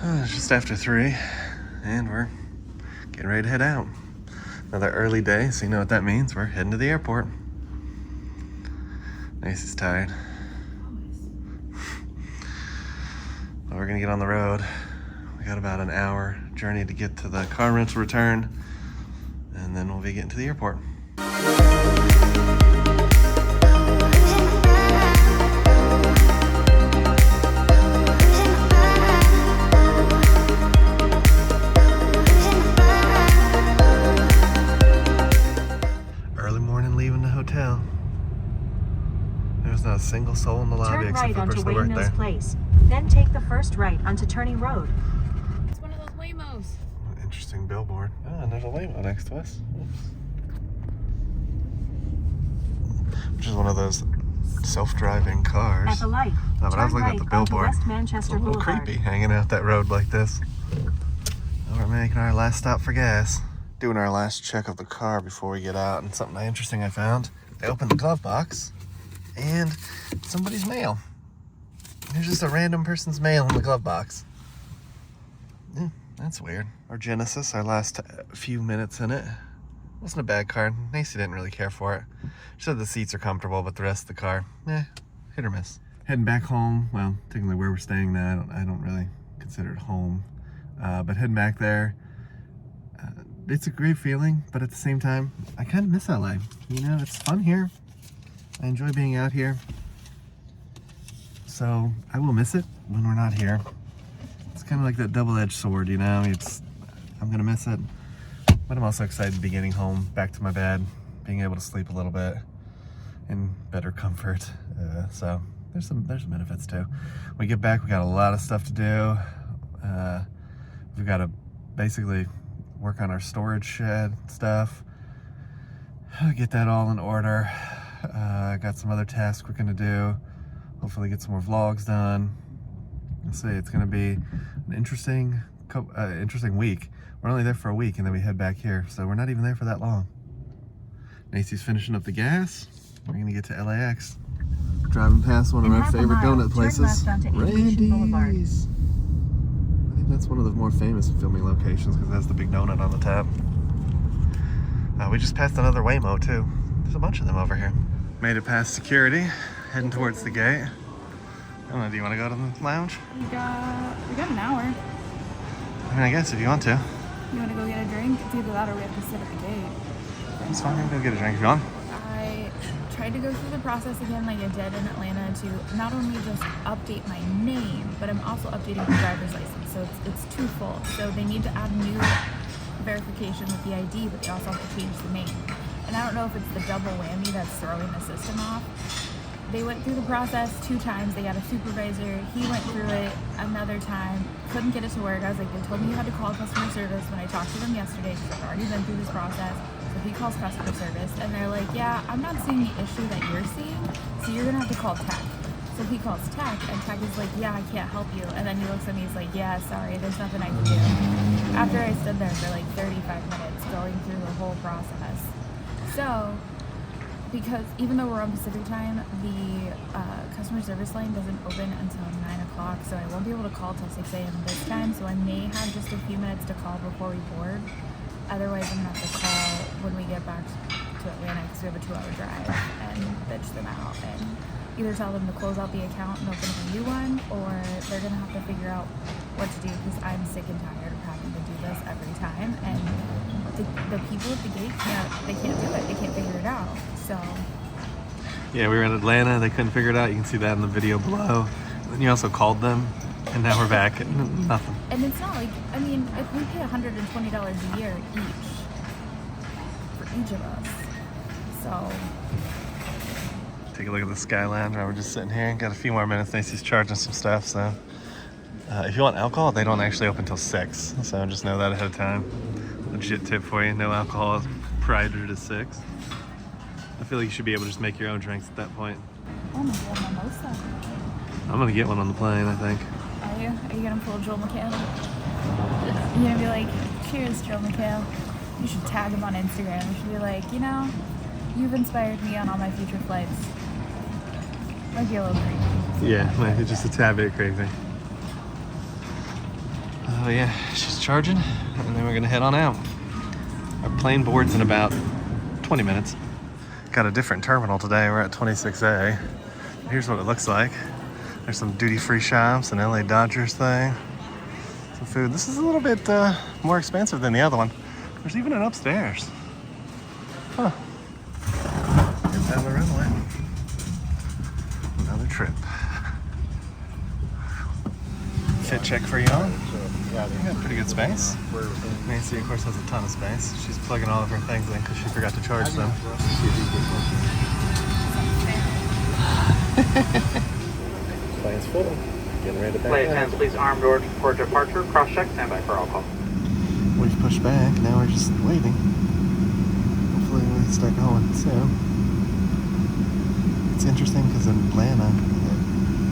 It's just after 3, and we're getting ready to head out. Another early day, so you know what that means. We're heading to the airport. Macy's tired. Well, we're gonna get on the road. We got about an hour journey to get to the car rental return, and then we'll be getting to the airport. Early morning leaving the hotel. There's not a single soul in the lobby except for the person that worked there. Place. Then take the first right onto Turning Road. It's one of those Waymos. Interesting billboard. Oh, and there's a Waymo next to us. Oops. Which is one of those self-driving cars. At the light. No, but I was looking at the billboard. West Manchester It's a little Boulevard. creepy hanging out that road like this. Well, we're making our last stop for gas. Doing our last check of the car before we get out, and something interesting I found. I opened the glove box, and somebody's mail. There's just a random person's mail in the glove box. Yeah, that's weird. Our Genesis, our last few minutes in it. Wasn't a bad car. Macy didn't really care for it. She said the seats are comfortable, but the rest of the car, hit or miss. Heading back home. Well, technically where we're staying now, I don't really consider it home. But heading back there, it's a great feeling, but at the same time, I kind of miss LA. You know, it's fun here. I enjoy being out here. So I will miss it when we're not here. It's kind of like that double-edged sword, you know? I'm gonna miss it, but I'm also excited to be getting home, back to my bed, being able to sleep a little bit in better comfort. So there's some benefits too. When we get back, we got a lot of stuff to do. We've got to basically work on our storage shed stuff, get that all in order. Got some other tasks we're gonna do. Hopefully get some more vlogs done. I'll say it's gonna be an interesting week. We're only there for a week and then we head back here, so we're not even there for that long. Macy's finishing up the gas. We're gonna get to LAX. Driving past one of our favorite donut places, Randy's. I think that's one of the more famous filming locations because it has the big donut on the top. We just passed another Waymo too. There's a bunch of them over here. Made it past security, heading towards the gate. I don't know, do you want to go to the lounge? We got an hour. I mean, I guess if you want to. You want to go get a drink? It's either that or we have to sit at the gate. It's fine, we can go get a drink if you want. I tried to go through the process again like I did in Atlanta to not only just update my name, but I'm also updating my driver's license. So it's twofold. So they need to add new verification with the ID, but they also have to change the name. And I don't know if it's the double whammy that's throwing the system off. They went through the process 2 times. They got a supervisor. He went through it another time. Couldn't get it to work. I was like, they told me you had to call customer service when I talked to them yesterday because I've already been through this process. So he calls customer service and they're like, yeah, I'm not seeing the issue that you're seeing, so you're gonna have to call tech. So he calls tech and tech is like, yeah, I can't help you. And then he looks at me, he's like, yeah, sorry, there's nothing I can do. After I stood there for like 35 minutes going through the whole process. So, because even though we're on Pacific time, the customer service line doesn't open until 9 o'clock, so I won't be able to call till 6 a.m. this time, so I may have just a few minutes to call before we board. Otherwise, I'm gonna have to call when we get back to Atlanta because we have a 2-hour drive and bitch them out and either tell them to close out the account and open up a new one, or they're gonna have to figure out what to do because I'm sick and tired of having to do this every time, and the people at the gate can't do it. They can't figure it out. So yeah, we were in Atlanta. They couldn't figure it out. You can see that in the video below. And you also called them, and now we're back at nothing. And it's not like, I mean, if we pay $120 a year each for each of us, so. Take a look at the Sky Lounge. We're just sitting here. Got a few more minutes. Macy's charging some stuff, so. If you want alcohol, they don't actually open until 6, so just know that ahead of time. Legit tip for you, no alcohol prior to 6. I feel like you should be able to just make your own drinks at that point. Oh my god, mimosa. I'm gonna get one on the plane, I think. Are you? Are you gonna pull Joel McHale? You're gonna be like, cheers, Joel McHale. You should tag him on Instagram. You should be like, you know, you've inspired me on all my future flights. Might be a little crazy. Yeah, it's just a tad bit crazy. Oh yeah, she's charging, and then we're gonna head on out. Our plane boards in about 20 minutes. Got a different terminal today. We're at 26A. Here's what it looks like. There's some duty-free shops, an LA Dodgers thing, some food. This is a little bit more expensive than the other one. There's even an upstairs. Huh. Here's down the runway. Another trip. Fit check for you on? Yeah, you got pretty good space. Nancy, of course, has a ton of space. She's plugging all of her things in because she forgot to charge them. Plane's full. Getting ready to back Flight out. attendants, please arm doors for departure. Cross check, stand by for all call. We've pushed back. Now we're just waiting. Hopefully we start going soon. It's interesting because in Atlanta,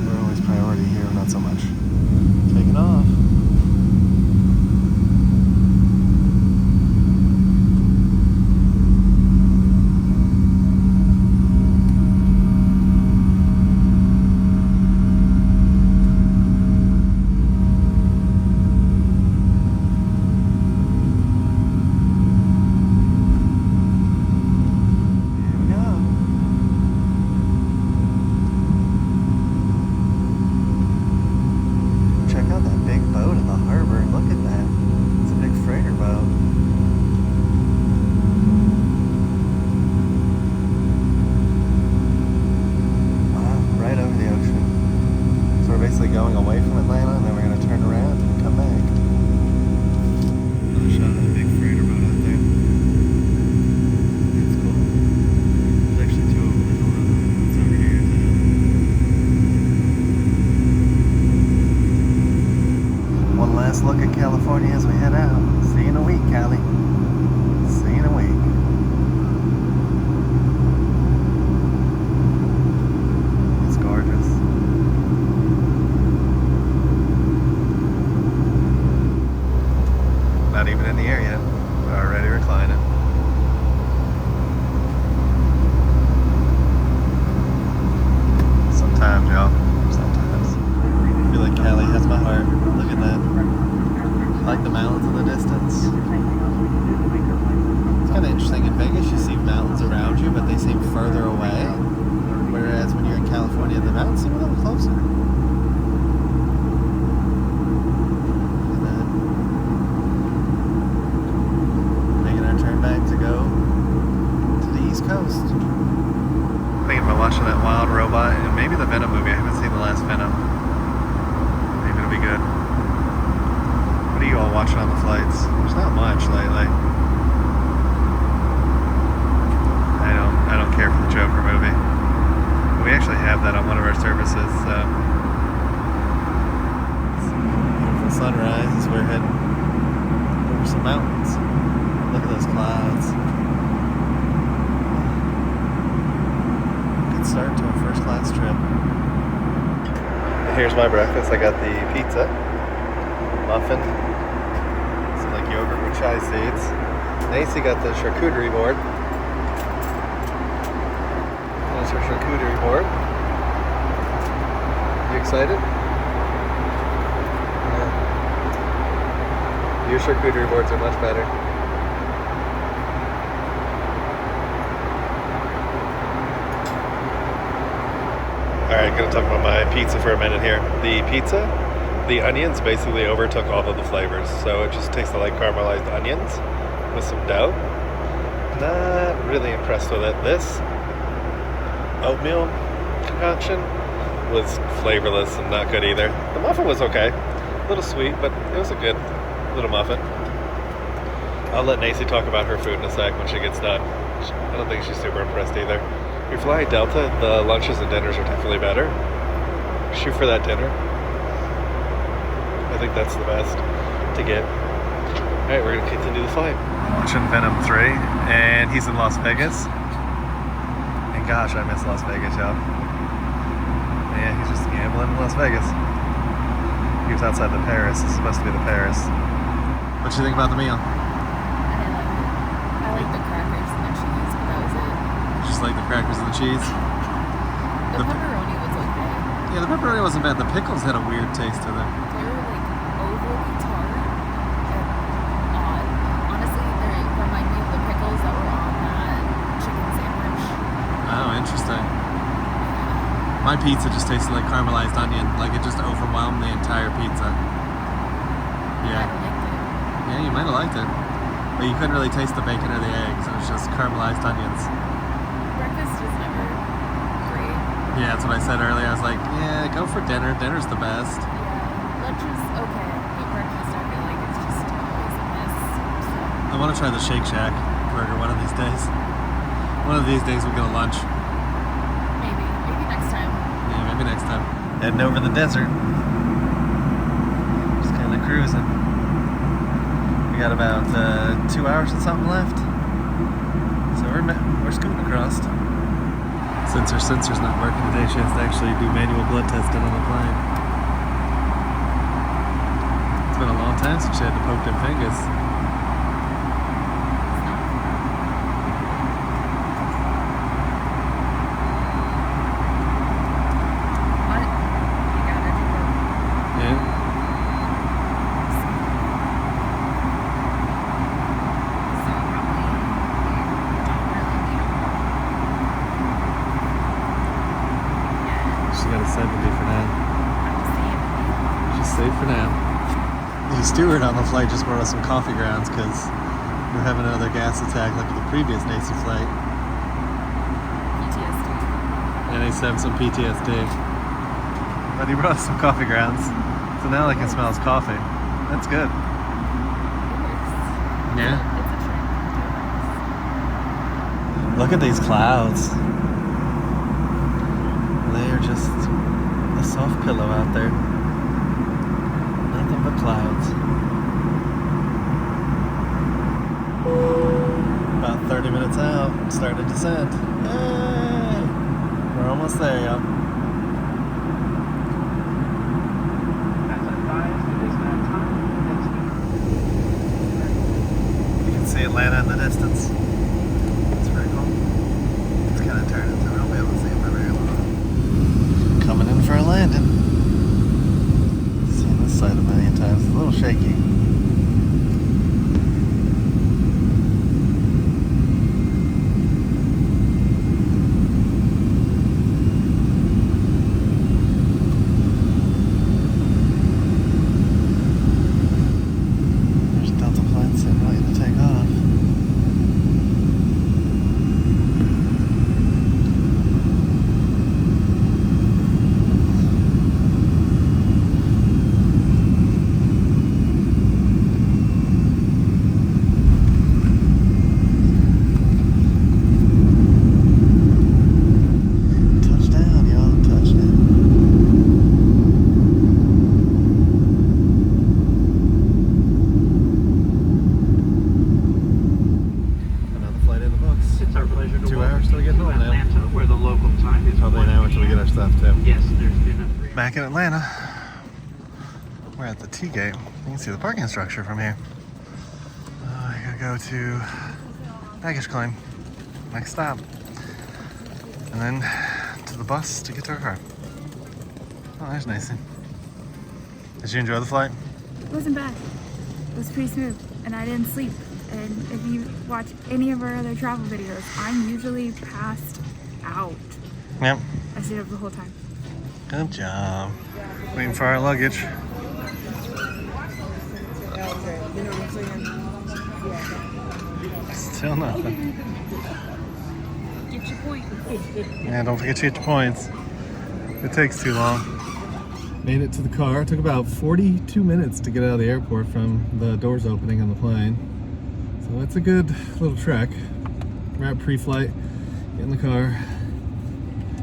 we're always priority here, not so much. Taking off. Going away from Atlanta, and then we're going to turn around and come back. Another shot of that big freighter boat out there. That's cool. There's actually two of them. It's over here too. One last look at California as we head out. See you in a week, Callie. See you in a week. It's gorgeous. Not even in the air yet. We're already reclining. Sometimes, y'all. Sometimes. I feel like Callie has my heart. Look at that. I like the mountains in the distance. It's kind of interesting. In Vegas, you see mountains around you, but they seem further away. Whereas when you're in California, the mountains seem a little closer. To go to the East Coast. Thinking about watching that Wild Robot and maybe the Venom movie. I haven't seen the last Venom. Maybe it'll be good. What are you all watching on the flights? There's not much lately. I don't care for the Joker movie. We actually have that on one of our services. So it's a beautiful sunrise as we're heading over some mountains. Look at those clouds. Good start to a first class trip. Here's my breakfast. I got the pizza, muffin, some like yogurt with chia seeds. Nancy got the charcuterie board. There's her charcuterie board. You excited? Yeah. Your charcuterie boards are much better. Alright, gonna talk about my pizza for a minute here. The pizza, the onions basically overtook all of the flavors. So it just tastes like caramelized onions with some dough. Not really impressed with it. This oatmeal concoction was flavorless and not good either. The muffin was okay. A little sweet, but it was a good little muffin. I'll let Nancy talk about her food in a sec when she gets done. I don't think she's super impressed either. If you fly Delta, the lunches and dinners are definitely better. Shoot for that dinner. I think that's the best to get. Alright, we're going to continue the flight. Watching Venom 3, and he's in Las Vegas. And gosh, I miss Las Vegas, y'all. Yeah, he's just gambling in Las Vegas. He was outside the Paris. This is supposed to be the Paris. What you think about the meal? I like the crackers and the cheese, but that was it. Just like the crackers and the cheese? The pepperoni was okay. Yeah, the pepperoni wasn't bad. The pickles had a weird taste to them. They were like overly tart, pizza just tasted like caramelized onion. Like it just overwhelmed the entire pizza. Yeah. Yeah, you might have liked it. But you couldn't really taste the bacon or the eggs. It was just caramelized onions. Breakfast is never great. Yeah, that's what I said earlier. I was like, yeah, go for dinner. Dinner's the best. Yeah, lunch is okay, but breakfast I feel like it's just always a miss. So. I want to try the Shake Shack burger one of these days. One of these days we'll get a lunch. Maybe next time. Yeah, maybe next time. Heading over the desert. Just kind of cruising. We got about 2 hours and something left. So we're scooting across. Since her sensor's not working today, she has to actually do manual blood testing on the plane. It's been a long time since she had to poke them fingers. The steward on the flight just brought us some coffee grounds because we're having another gas attack like the previous Nacy flight. PTSD. And he's having some PTSD. But he brought us some coffee grounds. So now I can smell his coffee. That's good. Yeah. It's a trick. Look at these clouds. They are just a soft pillow out there. Nothing but clouds. About 30 minutes out, starting to descend. Hey! We're almost there, y'all. You can see Atlanta in the distance. It's pretty cool. It's kind of turning, so we won't be able to see it for very long. Coming in for a landing. Seen this side a million times. It's a little shaky. There's Delta planes sitting waiting to take off. Back in Atlanta, we're at the T-gate. You can see the parking structure from here. I gotta go to baggage claim, next stop, and then to the bus to get to our car. Oh, there's Nacy. Did you enjoy the flight? It wasn't bad. It was pretty smooth, and I didn't sleep. And if you watch any of our other travel videos, I'm usually passed out. Yep. I stayed up the whole time. Good job. Waiting for our luggage. Still nothing. Get your point. Yeah, don't forget to get your points. It takes too long. Made it to the car. It took about 42 minutes to get out of the airport from the doors opening on the plane. So that's a good little trek. We're at pre-flight, get in the car.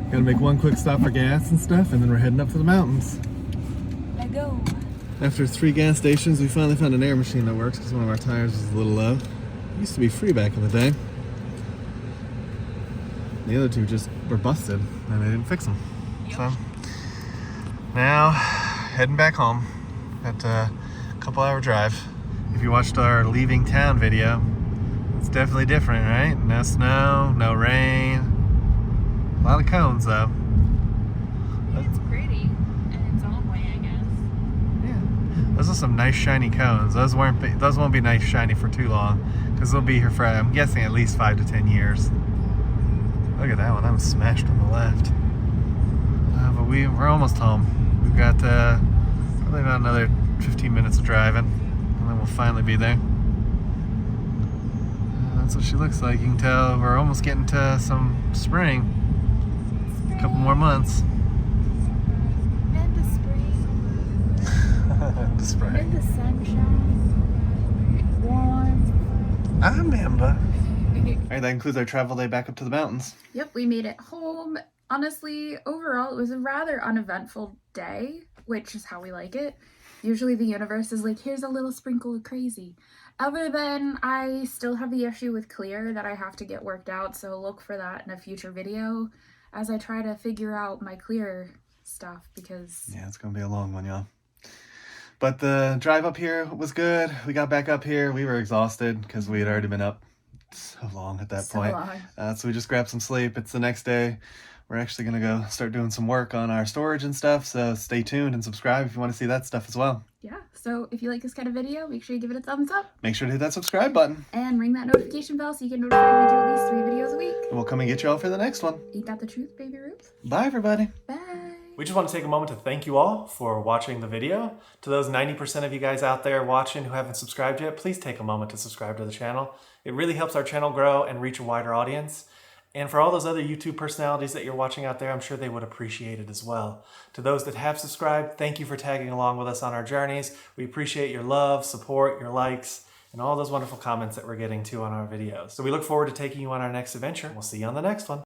Gotta make one quick stop for gas and stuff, and then we're heading up to the mountains. Let go. After 3 gas stations, we finally found an air machine that works because one of our tires was a little low. It used to be free back in the day. The other 2 just were busted, and they didn't fix them. Yep. So now, heading back home. Got a couple hour drive. If you watched our leaving town video, it's definitely different, right? No snow, no rain. A lot of cones though. It's pretty, and its own way, I guess. Yeah, those are some nice shiny cones. Those won't be nice shiny for too long, because they'll be here for, I'm guessing, at least 5 to 10 years. Look at that one, that was smashed on the left. we're almost home. We've got probably about another 15 minutes of driving, and then we'll finally be there. That's what she looks like. You can tell we're almost getting to some spring. A couple more months. And the spring. The spring. And the sunshine. Warm. I remember. Alright, that includes our travel day back up to the mountains. Yep, we made it home. Honestly, overall, it was a rather uneventful day, which is how we like it. Usually the universe is like, here's a little sprinkle of crazy. Other than I still have the issue with clear that I have to get worked out, so look for that in a future video as I try to figure out my clear stuff, because... Yeah, it's gonna be a long one, y'all. But the drive up here was good. We got back up here. We were exhausted because we had already been up so long at that point. So we just grabbed some sleep. It's the next day. We're actually going to go start doing some work on our storage and stuff, so stay tuned and subscribe if you want to see that stuff as well. Yeah, so if you like this kind of video, make sure you give it a thumbs up. Make sure to hit that subscribe button. And ring that notification bell so you get notified when we do at least 3 videos a week. And we'll come and get you all for the next one. Ain't that the truth, baby Ruth? Bye, everybody. Bye. We just want to take a moment to thank you all for watching the video. To those 90% of you guys out there watching who haven't subscribed yet, please take a moment to subscribe to the channel. It really helps our channel grow and reach a wider audience. And for all those other YouTube personalities that you're watching out there, I'm sure they would appreciate it as well. To those that have subscribed, thank you for tagging along with us on our journeys. We appreciate your love, support, your likes, and all those wonderful comments that we're getting too on our videos. So we look forward to taking you on our next adventure. We'll see you on the next one.